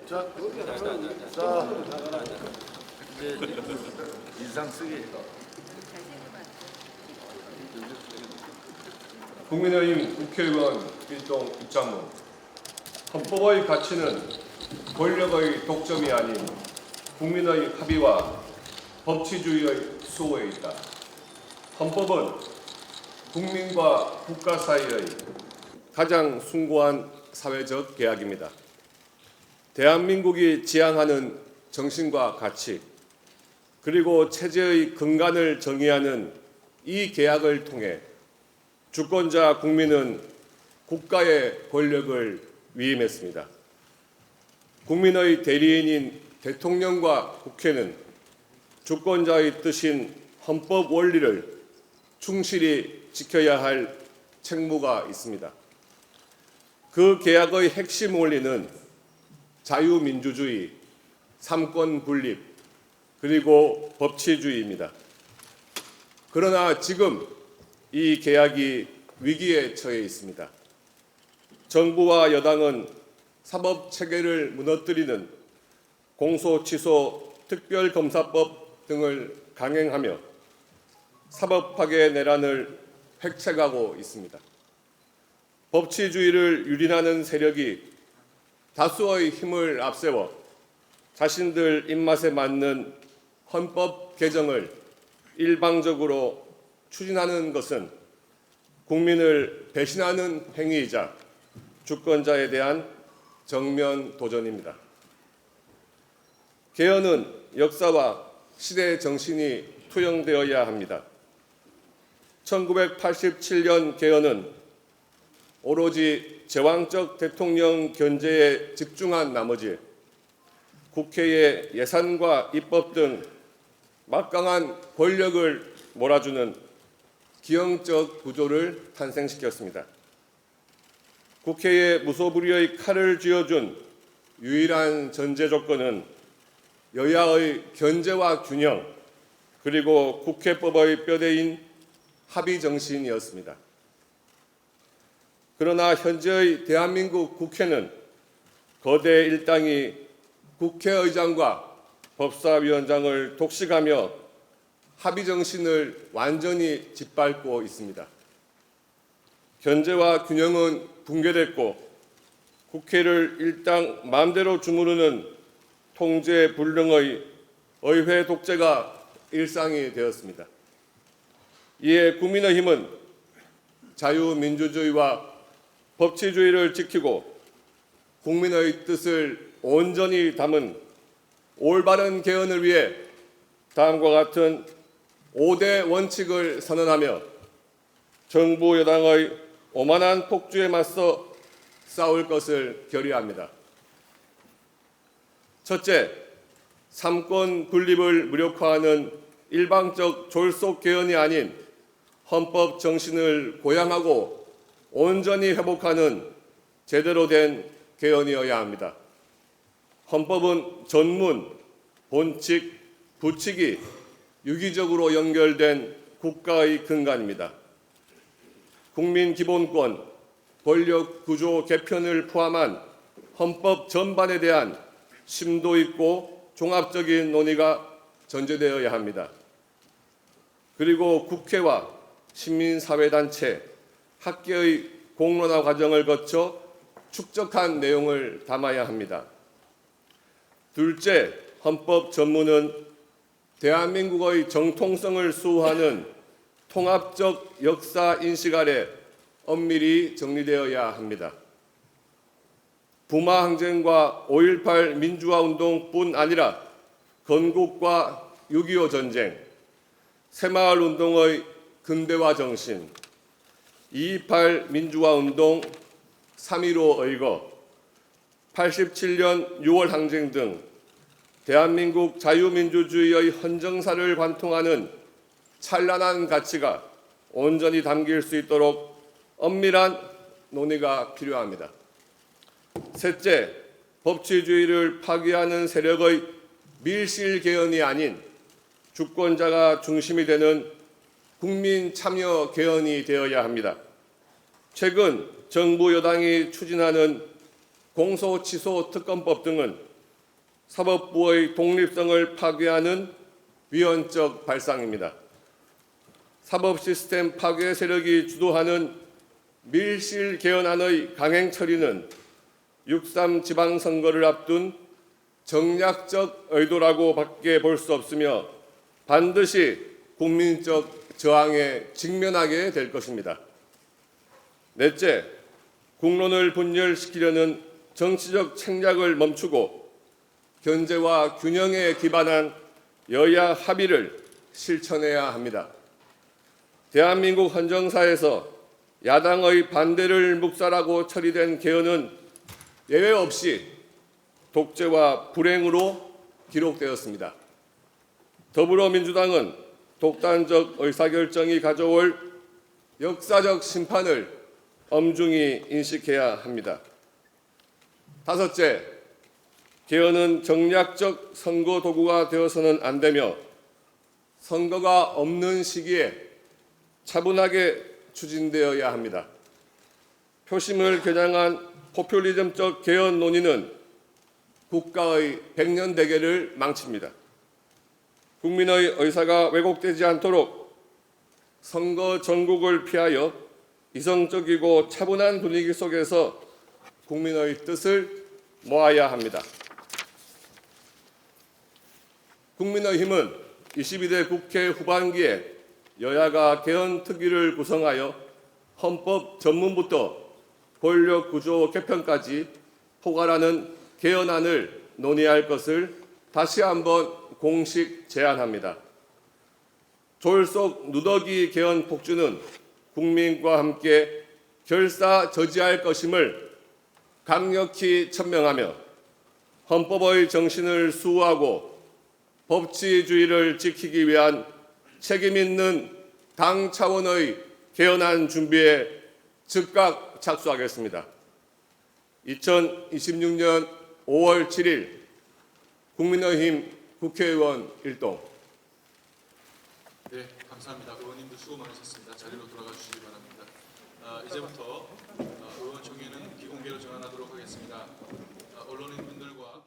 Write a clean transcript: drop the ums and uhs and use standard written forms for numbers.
자, 자, 이제 인상 쓰기. 국민의힘 국회의원 일동 입장문. 헌법의 가치는 권력의 독점이 아닌 국민의 합의와 법치주의의 수호에 있다. 헌법은 국민과 국가 사이의 가장 숭고한 사회적 계약입니다. 대한민국이 지향하는 정신과 가치, 그리고 체제의 근간을 정의하는 이 계약을 통해 주권자 국민은 국가의 권력을 위임했습니다. 국민의 대리인인 대통령과 국회는 주권자의 뜻인 헌법 원리를 충실히 지켜야 할 책무가 있습니다. 그 계약의 핵심 원리는 자유민주주의, 삼권 분립, 그리고 법치주의입니다. 그러나 지금 이 계약이 위기에 처해 있습니다. 정부와 여당은 사법체계를 무너뜨리는 공소취소 특별검사법 등을 강행하며 사법파괴 내란을 획책하고 있습니다. 법치주의를 유린하는 세력이 다수의 힘을 앞세워 자신들 입맛에 맞는 헌법 개정을 일방적으로 추진하는 것은 국민을 배신하는 행위이자 주권자에 대한 정면 도전입니다. 개헌은 역사와 시대 정신이 투영되어야 합니다. 1987년 개헌은 오로지 제왕적 대통령 견제에 집중한 나머지 국회의 예산과 입법 등 막강한 권력을 몰아주는 기형적 구조를 탄생시켰습니다. 국회에 무소불위의 칼을 쥐어준 유일한 전제 조건은 여야의 견제와 균형, 그리고 국회법의 뼈대인 합의 정신이었습니다. 그러나 현재의 대한민국 국회는 거대 일당이 국회의장과 법사위원장을 독식하며 합의 정신을 완전히 짓밟고 있습니다. 견제와 균형은 붕괴됐고 국회를 일당 마음대로 주무르는 통제 불능의 의회 독재가 일상이 되었습니다. 이에 국민의힘은 자유민주주의와 법치주의를 지키고 국민의 뜻을 온전히 담은 올바른 개헌을 위해 다음과 같은 5대 원칙을 선언하며 정부 여당의 오만한 폭주에 맞서 싸울 것을 결의합니다. 첫째, 삼권 분립을 무력화하는 일방적 졸속 개헌이 아닌 헌법 정신을 고양하고 온전히 회복하는 제대로 된 개헌이어야 합니다. 헌법은 전문, 본칙, 부칙이 유기적으로 연결된 국가의 근간입니다. 국민기본권, 권력구조 개편을 포함한 헌법 전반에 대한 심도 있고 종합적인 논의가 전제되어야 합니다. 그리고 국회와 시민사회단체, 학계의 공론화 과정을 거쳐 축적한 내용을 담아야 합니다. 둘째, 헌법 전문은 대한민국의 정통성을 수호하는 통합적 역사 인식 아래 엄밀히 정리되어야 합니다. 부마 항쟁과 5.18 민주화 운동뿐 아니라 건국과 6.25 전쟁, 새마을 운동의 근대화 정신, 2.28 민주화 운동, 3.15 의거, 87년 6월 항쟁 등 대한민국 자유민주주의의 헌정사를 관통하는 찬란한 가치가 온전히 담길 수 있도록 엄밀한 논의가 필요합니다. 셋째, 법치주의를 파괴하는 세력의 밀실 개헌이 아닌 주권자가 중심이 되는 국민 참여 개헌이 되어야 합니다. 최근 정부 여당이 추진하는 공소취소 특검법 등은 사법부의 독립성을 파괴하는 위헌적 발상입니다. 사법 시스템 파괴 세력이 주도하는 밀실 개헌안의 강행 처리는 6.3 지방선거를 앞둔 정략적 의도라고 밖에 볼 수 없으며 반드시 국민적 저항에 직면하게 될 것입니다. 넷째, 국론을 분열시키려는 정치적 책략을 멈추고 견제와 균형에 기반한 여야 합의를 실천해야 합니다. 대한민국 헌정사에서 야당의 반대를 묵살하고 처리된 개헌은 예외 없이 독재와 불행으로 기록되었습니다. 더불어민주당은 독단적 의사결정이 가져올 역사적 심판을 엄중히 인식해야 합니다. 다섯째, 개헌은 정략적 선거 도구가 되어서는 안 되며 선거가 없는 시기에 차분하게 추진되어야 합니다. 표심을 겨냥한 포퓰리즘적 개헌 논의는 국가의 백년대계를 망칩니다. 국민의 의사가 왜곡되지 않도록 선거 전국을 피하여 이성적이고 차분한 분위기 속에서 국민의 뜻을 모아야 합니다. 국민의힘은 22대 국회 후반기에 여야가 개헌 특위를 구성하여 헌법 전문부터 권력 구조 개편까지 포괄하는 개헌안을 논의할 것을 다시 한번 공식 제안합니다. 졸속 누더기 개헌 폭주는 국민과 함께 결사 저지할 것임을 강력히 천명하며 헌법의 정신을 수호하고 법치주의를 지키기 위한 책임 있는 당 차원의 개헌안 준비에 즉각 착수하겠습니다. 2026년 5월 7일 국민의힘 국회의원 일동. 네, 감사합니다. 의원님도 수고 많으셨습니다. 자리로 돌아가 주시기 바랍니다. 이제부터 의원총회는 비공개로 전환하도록 하겠습니다. 언론인분들과